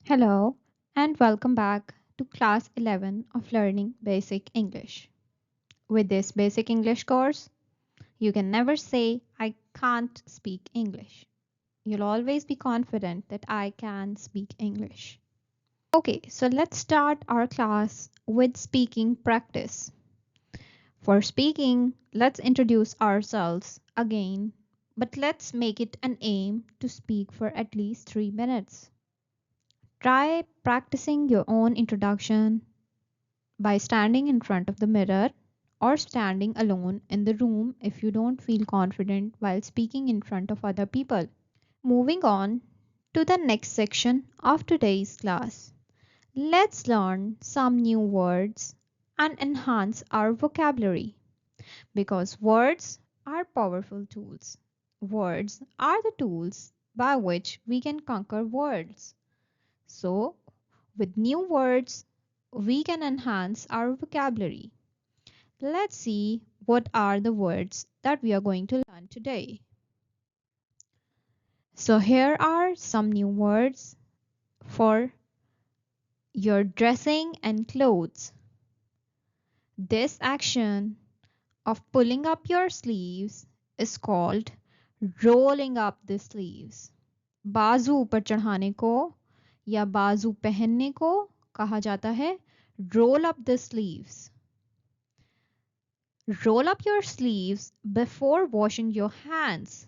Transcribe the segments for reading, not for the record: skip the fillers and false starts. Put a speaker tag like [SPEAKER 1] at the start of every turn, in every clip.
[SPEAKER 1] Hello and welcome back to class 11 of Learning Basic English. With this basic English course, you can never say I can't speak English. You'll always be confident that I can speak English. Okay, so let's start our class with speaking practice. For speaking, let's introduce ourselves again, but let's make it an aim to speak for at least 3 minutes. Try practicing your own introduction by standing in front of the mirror or standing alone in the room if you don't feel confident while speaking in front of other people. Moving on to the next section of today's class. Let's learn some new words and enhance our vocabulary because words are powerful tools. Words are the tools by which we can conquer worlds. So, with new words, we can enhance our vocabulary. Let's see what are the words that we are going to learn today. So here are some new words for your dressing and clothes. This action of pulling up your sleeves is called rolling up the sleeves. बाजू ऊपर चढ़ाने को या बाजू पहनने को कहा जाता है roll up the sleeves. Roll up your sleeves before washing your hands.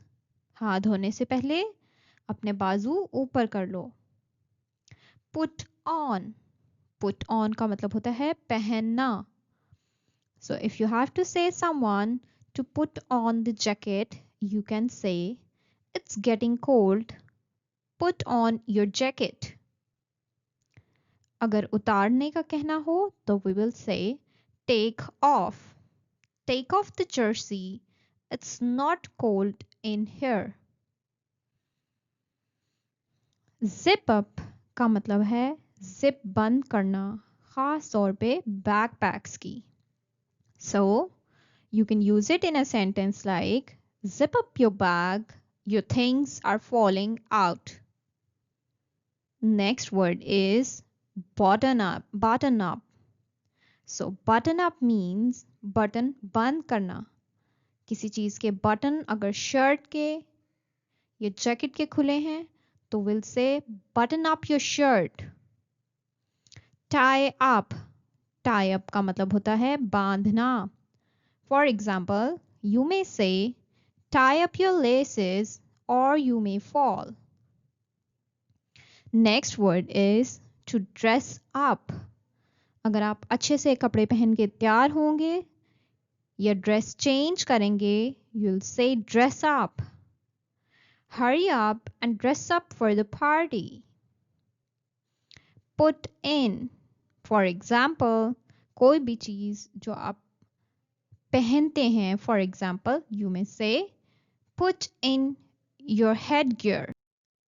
[SPEAKER 1] हाथ धोने से पहले अपने बाजू ऊपर कर लो. Put on. Put on का मतलब होता है पहनना. So if you have to say someone to put on the jacket, you can say, it's getting cold. Put on your jacket. अगर उतारने का कहना हो तो we will say, take off. Take off the jersey. It's not cold in here. Zip up का मतलब है zip बंद करना, खास तौर पे backpacks की. So, you can use it in a sentence like, zip up your bag, your things are falling out. Next word is button up. Button up. So, button up means button बंद करना. किसी चीज़ के button अगर shirt के या jacket के खुले हैं तो we'll say button up your shirt. Tie up. Tie up का मतलब होता है बांधना. For example, you may say, tie up your laces or you may fall. Next word is to dress up. अगर आप अच्छे से कपड़े पहन के तैयार होंगे या ड्रेस चेंज करेंगे, you'll say dress up. Hurry up and dress up for the party. Put in. For example, कोई भी चीज़ जो आप पहनते हैं, for example, you may say, put in your headgear.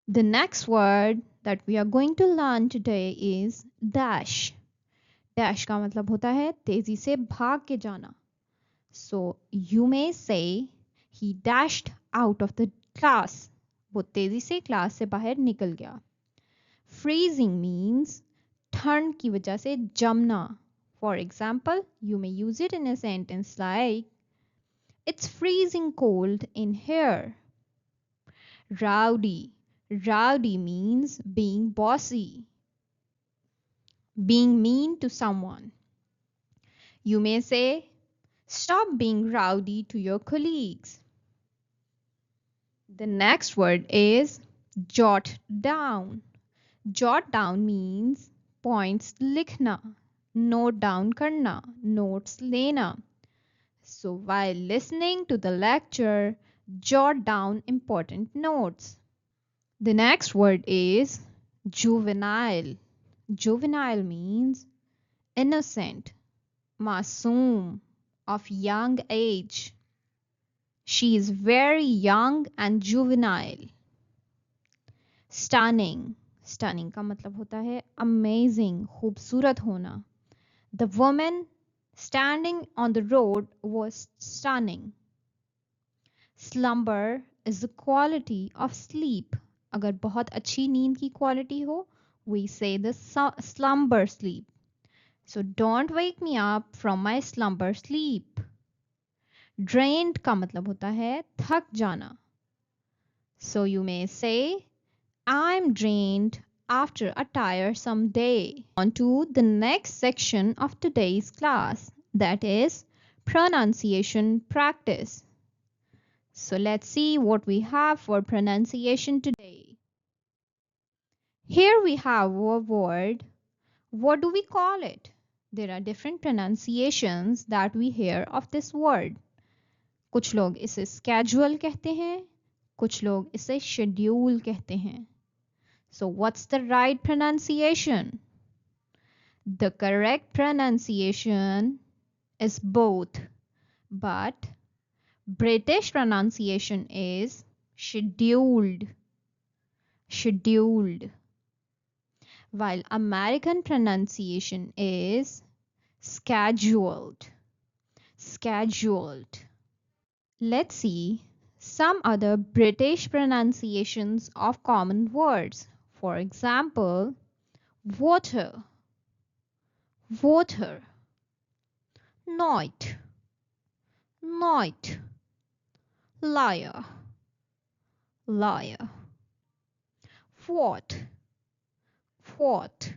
[SPEAKER 1] The next word that we are going to learn today is dash. Dash का मतलब होता है तेजी से भाग के जाना. So you may say, he dashed out of the class. वो तेजी से क्लास से बाहर निकल गया. Freezing means ठंड की वजह से जमना. For example, you may use it in a sentence like, it's freezing cold in here. Rowdy. Rowdy means being bossy, being mean to someone. You may say, stop being rowdy to your colleagues. The next word is jot down. Jot down means points likhna, note down karna, notes lena. So while listening to the lecture, jot down important notes. The next word is juvenile. Juvenile means innocent, masoom, of young age. She is very young and juvenile. Stunning. Stunning का मतलब होता है amazing, खूबसूरत होना. The woman standing on the road was stunning. Slumber is the quality of sleep. अगर बहुत अच्छी नींद की quality हो, we say the slumber sleep. So don't wake me up from my slumber sleep. Drained का मतलब होता है थक जाना. So you may say, I'm drained after a tiresome day. On to the next section of today's class, that is pronunciation practice. So let's see what we have for pronunciation today. Here we have a word. What do we call it? There are different pronunciations that we hear of this word. कुछ लोग इसे schedule कहते हैं, कुछ लोग इसे schedule कहते हैं. So what's the right pronunciation? The correct pronunciation is both, but British pronunciation is scheduled. Scheduled. While American pronunciation is scheduled. Scheduled. Let's see some other British pronunciations of common words. For example, water, water, night, night, liar, liar, what, what,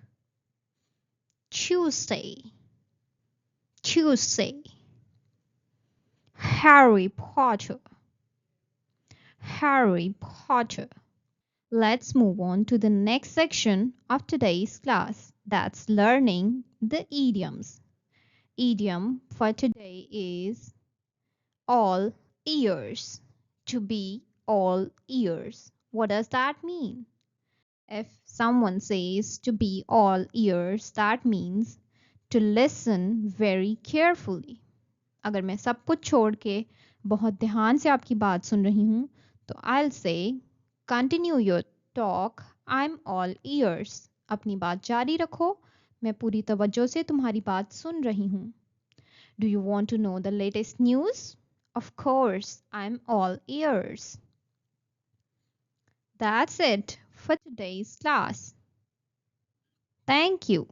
[SPEAKER 1] Tuesday, Tuesday, Harry Potter, Harry Potter. Let's move on to the next section of today's class. That's learning the idioms. Idiom for today is all ears. To be all ears. What does that mean? If someone says to be all ears, that means to listen very carefully. अगर मैं सब कुछ छोड़ के बहुत ध्यान से आपकी बात सुन रही हूँ तो I'll say continue your talk, I'm all ears. अपनी बात जारी रखो, मैं पूरी तवज्जो से तुम्हारी बात सुन रही हूँ. Do you want to know the latest news? Of course, I'm all ears. That's it for today's class. Thank you.